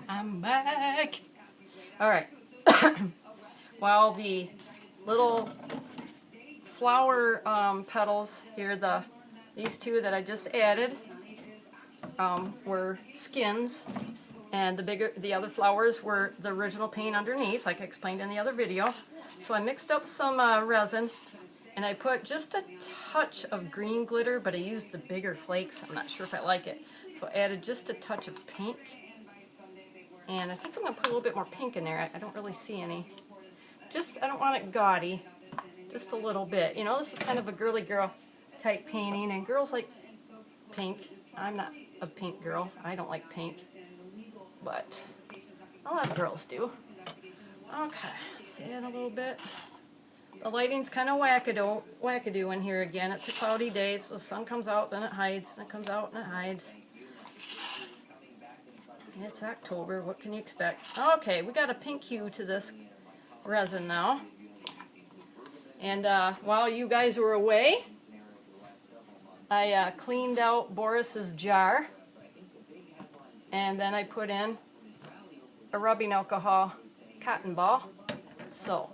I'm back. All right. While the little flower petals here, these two that I just added were skins, and the other flowers were the original paint underneath, like I explained in the other video. So I mixed up some resin, and I put just a touch of green glitter, but I used the bigger flakes. I'm not sure if I like it. So I added just a touch of pink. And I think I'm going to put a little bit more pink in there. I don't really see any. I don't want it gaudy. Just a little bit. You know, this is kind of a girly girl type painting, and girls like pink. I'm not a pink girl. I don't like pink. But a lot of girls do. Okay, let's add a little bit. The lighting's kind of wackadoo in here again. It's a cloudy day, so the sun comes out, then it hides, then it comes out, and it hides. It's October, what can you expect? Okay, we got a pink hue to this resin now. And while you guys were away, I cleaned out Boris's jar. And then I put in a rubbing alcohol cotton ball. So,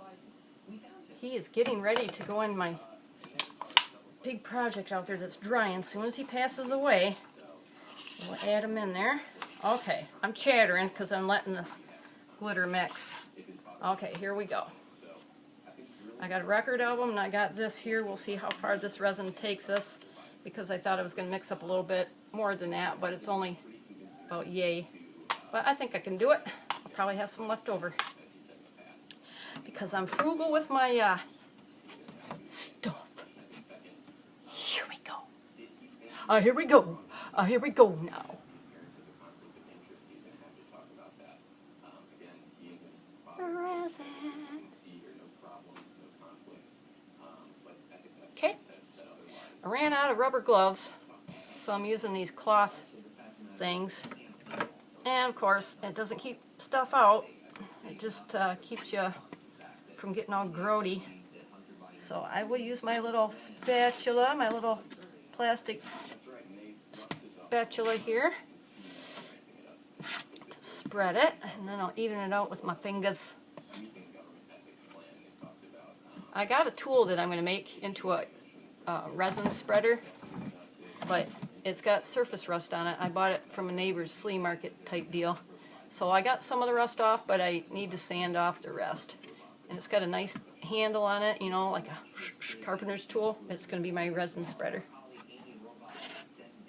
he is getting ready to go in my big project out there that's drying. As soon as he passes away, we'll add him in there. Okay, I'm chattering because I'm letting this glitter mix. Okay, here we go. I got a record album and I got this here. We'll see how far this resin takes us, because I thought I was going to mix up a little bit more than that, but it's only about yay. But I think I can do it. I'll probably have some left over, because I'm frugal with my stuff. Here we go. Here we go. Here we go now. Resin. Okay. I ran out of rubber gloves, so I'm using these cloth things. And of course, it doesn't keep stuff out. It just keeps you from getting all grody. So I will use my little spatula, my little plastic spatula here, to spread it, and then I'll even it out with my fingers. I got a tool that I'm going to make into a resin spreader, but it's got surface rust on it. I bought it from a neighbor's flea market type deal. So I got some of the rust off, but I need to sand off the rest. And it's got a nice handle on it, you know, like a carpenter's tool. It's going to be my resin spreader.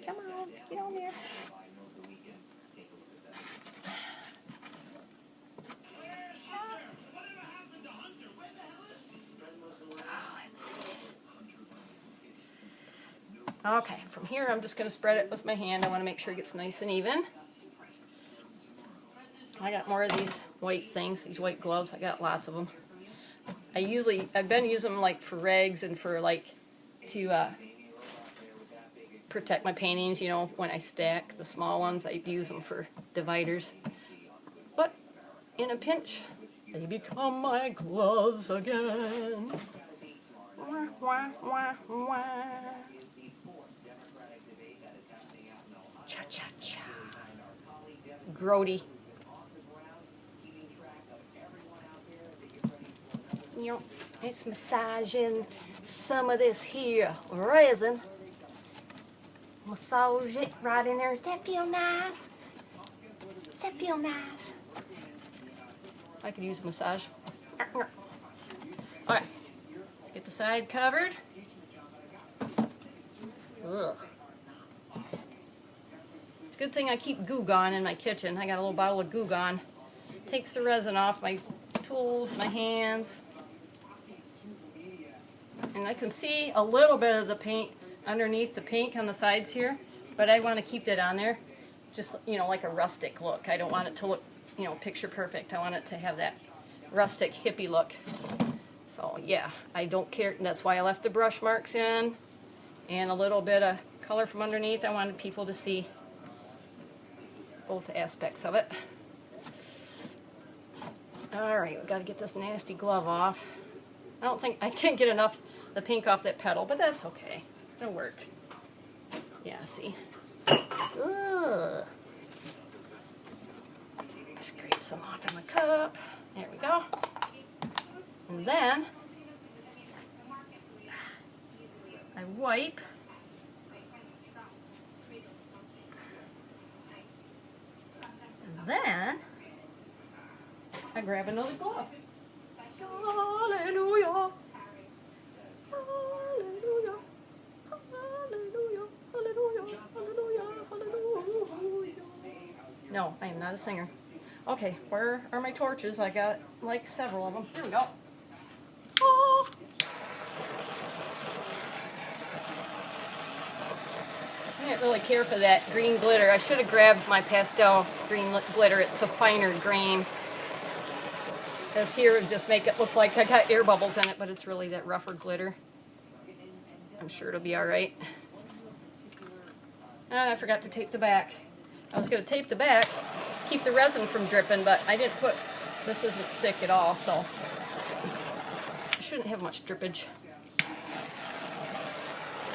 Come on, get on there. Okay, from here I'm just going to spread it with my hand. I want to make sure it gets nice and even. I got more of these white things, these white gloves. I got lots of them. I've been using them like for rags and for like to protect my paintings, you know, when I stack the small ones. I use them for dividers. But in a pinch, they become my gloves again. Wah, wah, wah, wah. Cha-cha-cha. Grody. You know, it's massaging some of this here resin. Massage it right in there. Does that feel nice? Does that feel nice? I could use a massage. Okay, let's get the side covered. Ugh. It's a good thing I keep Goo Gone in my kitchen. I got a little bottle of Goo Gone. Takes the resin off my tools, my hands. And I can see a little bit of the paint underneath the pink on the sides here, but I want to keep that on there, just, you know, like a rustic look. I don't want it to look, you know, picture perfect. I want it to have that rustic hippie look. So yeah, I don't care. That's why I left the brush marks in and a little bit of color from underneath. I wanted people to see both aspects of it. Alright, we've got to get this nasty glove off. I didn't get enough the pink off that petal, but that's okay. It'll work. Yeah, see. Ugh. up. There we go. And then I wipe. And then I grab another glove. Hallelujah. Hallelujah. Hallelujah. Hallelujah. Hallelujah. Hallelujah. No, I am not a singer. Okay, where are my torches? I got like several of them. Here we go. Oh. I didn't really care for that green glitter. I should have grabbed my pastel green glitter. It's a finer green. This here would just make it look like I got air bubbles in it, but it's really that rougher glitter. I'm sure it'll be alright. And I forgot to tape the back. I was going to tape the back, keep the resin from dripping, but I didn't put, this isn't thick at all, so I shouldn't have much drippage.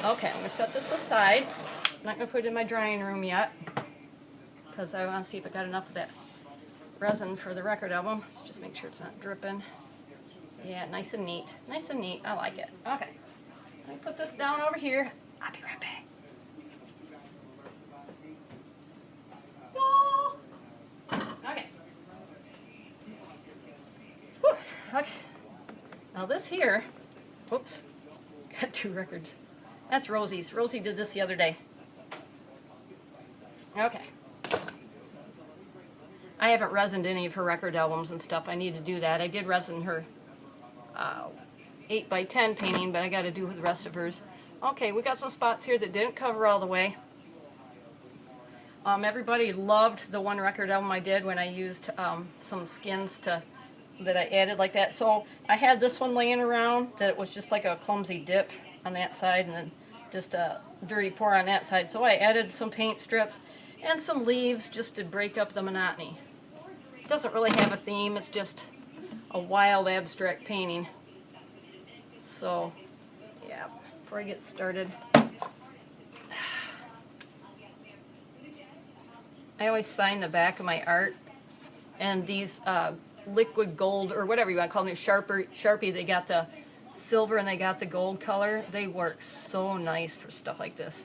Okay, I'm going to set this aside. I'm not going to put it in my drying room yet, because I want to see if I got enough of that resin for the record album. Let's just make sure it's not dripping. Yeah, nice and neat. Nice and neat. I like it. Okay. Let me put this down over here. I'll be right back. Okay. Whew. Okay. Now this here, whoops, got two records. That's Rosie's. Rosie did this the other day. Okay. I haven't resined any of her record albums and stuff. I need to do that. I did resin her 8x10 painting, but I got to do the rest of hers. Okay, we got some spots here that didn't cover all the way. Everybody loved the one record album I did when I used some skins that I added like that. So I had this one laying around that it was just like a clumsy dip on that side and then just a dirty pour on that side. So I added some paint strips and some leaves just to break up the monotony. It doesn't really have a theme, it's just a wild abstract painting. So yeah, before I get started, I always sign the back of my art, and these liquid gold, or whatever you want to call them, Sharpie, they got the silver and they got the gold color. They work so nice for stuff like this.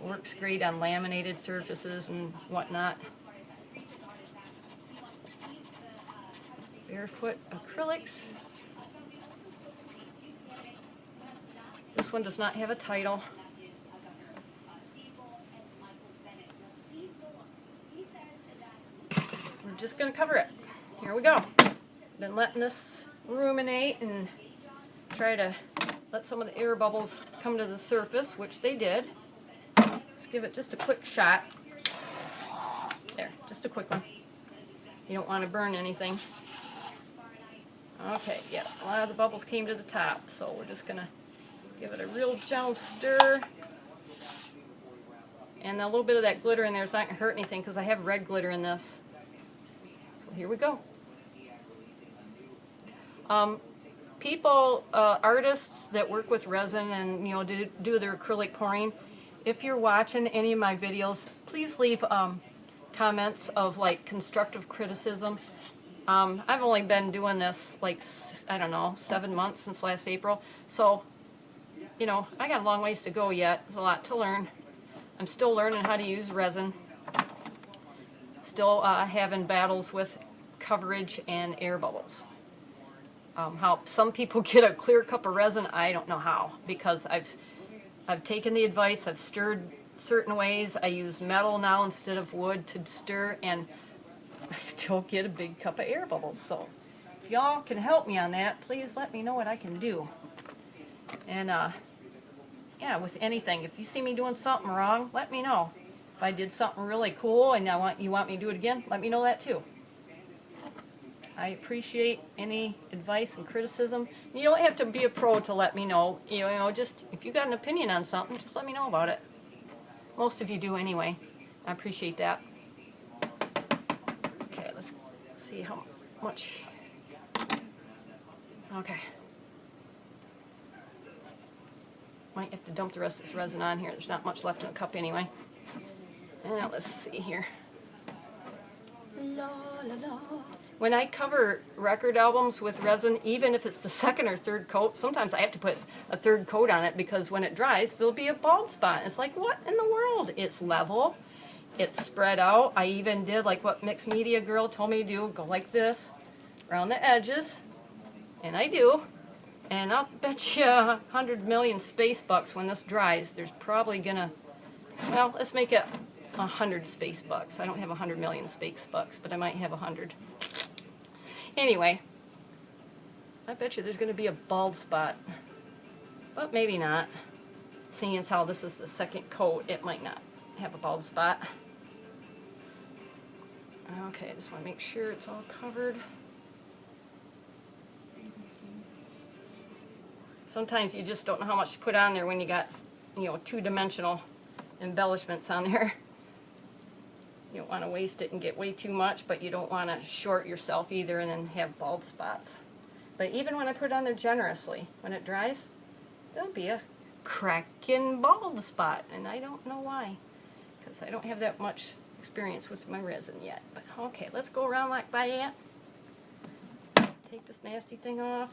Works great on laminated surfaces and whatnot. Barefoot acrylics. This one does not have a title. We're just going to cover it. Here we go. Been letting this ruminate and try to let some of the air bubbles come to the surface, which they did. Let's give it just a quick shot. There, just a quick one. You don't want to burn anything. Okay, yeah, a lot of the bubbles came to the top, so we're just going to give it a real gentle stir. And a little bit of that glitter in there is not going to hurt anything because I have red glitter in this. So here we go. People, artists that work with resin and do their acrylic pouring, if you're watching any of my videos, please leave comments of like constructive criticism. I've only been doing this like, I don't know, 7 months since last April, so I got a long ways to go yet. There's a lot to learn. I'm still learning how to use resin. Still having battles with coverage and air bubbles. How some people get a clear cup of resin, I don't know how, because I've taken the advice, I've stirred certain ways. I use metal now instead of wood to stir, and I still get a big cup of air bubbles. So if y'all can help me on that, please let me know what I can do. And yeah, with anything, if you see me doing something wrong, let me know. If I did something really cool and you want me to do it again, let me know that too. I appreciate any advice and criticism. You don't have to be a pro to let me know. Just if you got an opinion on something, just let me know about it. Most of you do anyway. I appreciate that. Okay, let's see how much. Okay. Might have to dump the rest of this resin on here. There's not much left in the cup anyway. Now let's see here. La, la, la. When I cover record albums with resin, even if it's the second or third coat, sometimes I have to put a third coat on it because when it dries, there'll be a bald spot. It's like, what in the world? It's level. It's spread out. I even did like what Mixed Media Girl told me to do, go like this around the edges, and I do. And I'll bet you 100 million space bucks when this dries, there's probably gonna, well, let's make it 100 space bucks. I don't have 100 million space bucks, but I might have 100. Anyway, I bet you there's gonna be a bald spot, but maybe not. Seeing as how this is the second coat, it might not have a bald spot. Okay, I just want to make sure it's all covered. Sometimes you just don't know how much to put on there when you got, you know, two-dimensional embellishments on there. You don't want to waste it and get way too much, but you don't want to short yourself either and then have bald spots. But even when I put it on there generously, when it dries, there'll be a cracking bald spot, and I don't know why, because I don't have that much experience with my resin yet. But okay, let's go around like that. Take this nasty thing off.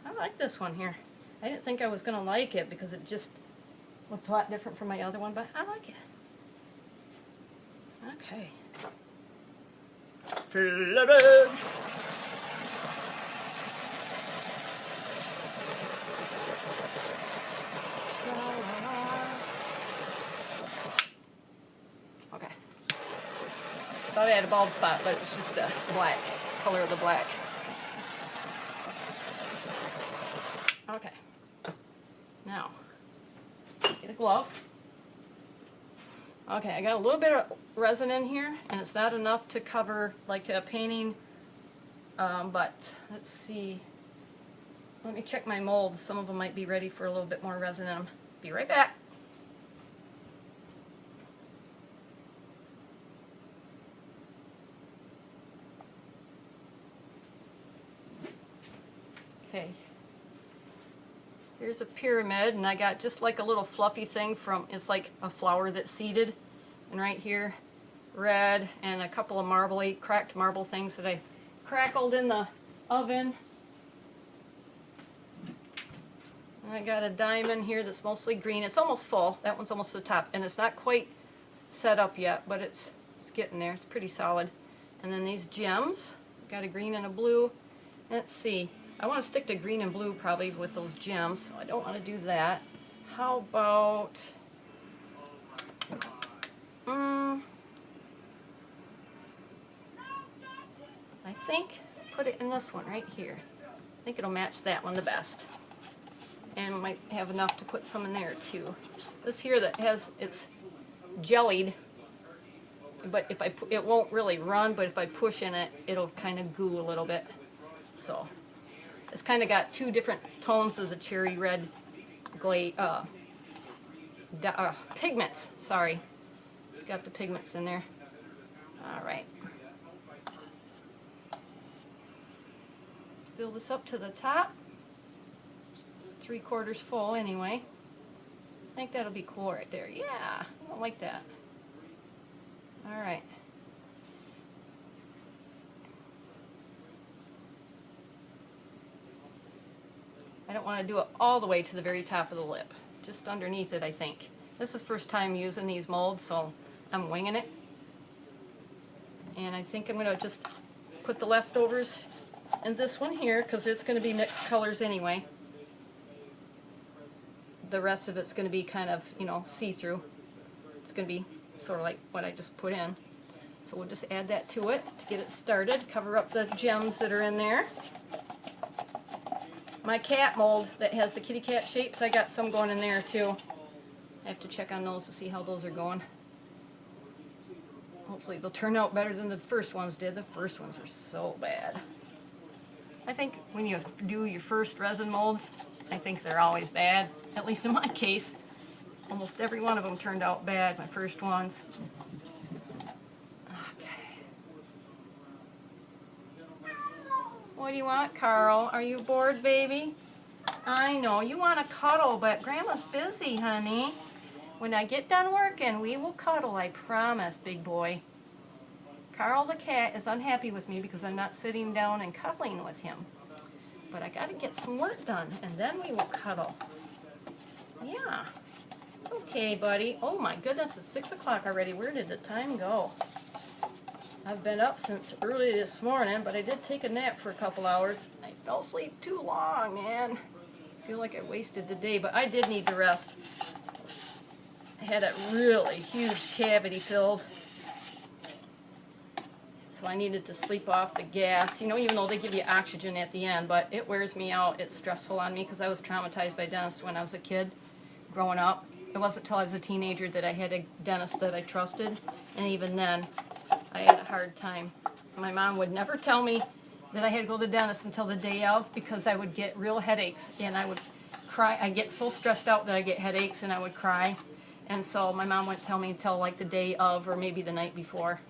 I like this one here. I didn't think I was going to like it because it just looked a lot different from my other one, but I like it. Okay. Flippage. Okay. Thought I had a bald spot, but it's just the black, color of the black. Okay, now, get a glove. Okay, I got a little bit of resin in here, and it's not enough to cover like a painting, but let's see. Let me check my molds. Some of them might be ready for a little bit more resin in them. Be right back. Okay. Here's a pyramid, and I got just like a little fluffy thing from, it's like a flower that's seeded. And right here, red, and a couple of marbly, cracked marble things that I crackled in the oven. And I got a diamond here that's mostly green. It's almost full. That one's almost to the top, and it's not quite set up yet, but it's getting there. It's pretty solid. And then these gems, got a green and a blue. Let's see. I want to stick to green and blue probably with those gems, so I don't want to do that. How about, I think put it in this one right here. I think it'll match that one the best. And might have enough to put some in there too. This here that has, it's jellied, but if it won't really run, but if I push in it, it'll kind of goo a little bit. So. It's kind of got two different tones of the cherry red pigments. Sorry, it's got the pigments in there. All right, let's fill this up to the top. It's 3/4 full anyway. I think that'll be cool right there. Yeah, I like that. All right. I don't want to do it all the way to the very top of the lip, just underneath it, I think. This is first time using these molds, so I'm winging it. And I think I'm going to just put the leftovers in this one here, because it's going to be mixed colors anyway. The rest of it's going to be kind of, you know, see-through. It's going to be sort of like what I just put in. So we'll just add that to it to get it started. Cover up the gems that are in there. My cat mold that has the kitty cat shapes, I got some going in there too. I have to check on those to see how those are going. Hopefully they'll turn out better than the first ones did. The first ones were so bad. I think when you do your first resin molds, I think they're always bad. At least in my case. Almost every one of them turned out bad, my first ones. What do you want, Carl? Are you bored, baby? I know, you want to cuddle, but Grandma's busy, honey. when I get done working, we will cuddle, I promise, big boy. Carl the cat is unhappy with me because I'm not sitting down and cuddling with him. But I got to get some work done, and then we will cuddle. Yeah. It's okay, buddy. Oh my goodness, it's 6 o'clock already. Where did the time go? I've been up since early this morning, but I did take a nap for a couple hours. I fell asleep too long, man. I feel like I wasted the day, but I did need to rest. I had a really huge cavity filled, so I needed to sleep off the gas. You know, even though they give you oxygen at the end, but it wears me out. It's stressful on me because I was traumatized by dentists when I was a kid growing up. It wasn't until I was a teenager that I had a dentist that I trusted, and even then, I had a hard time. My mom would never tell me that I had to go to the dentist until the day of because I would get real headaches and I would cry. I get so stressed out that I get headaches and I would cry. And so my mom wouldn't tell me until like the day of or maybe the night before.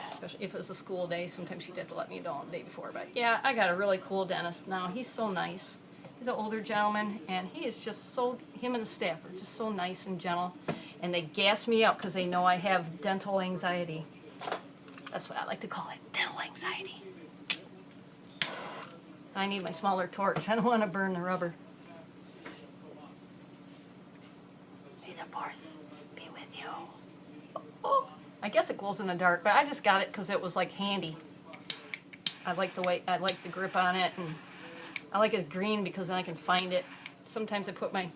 Especially if it was a school day, sometimes she'd have to let me know the day before. But yeah, I got a really cool dentist now. He's so nice. He's an older gentleman and he is just so, him and the staff are just so nice and gentle. And they gas me up because they know I have dental anxiety. That's what I like to call it, dental anxiety. I need my smaller torch. I don't want to burn the rubber. May the force be with you. Oh, I guess it glows in the dark, but I just got it because it was like handy. I like the way, I like the grip on it, and I like it green because then I can find it. Sometimes I put my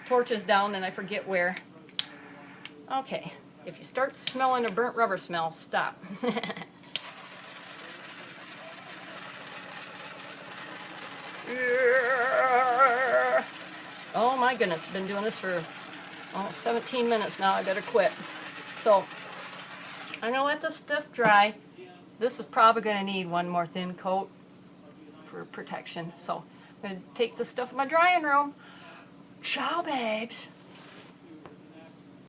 torches down and I forget where. Okay, if you start smelling a burnt rubber smell, stop. Oh my goodness, I've been doing this for almost 17 minutes now. I better quit. So, I'm going to let this stuff dry. This is probably going to need one more thin coat for protection. So, I'm going to take this stuff in my drying room. Ciao, babes.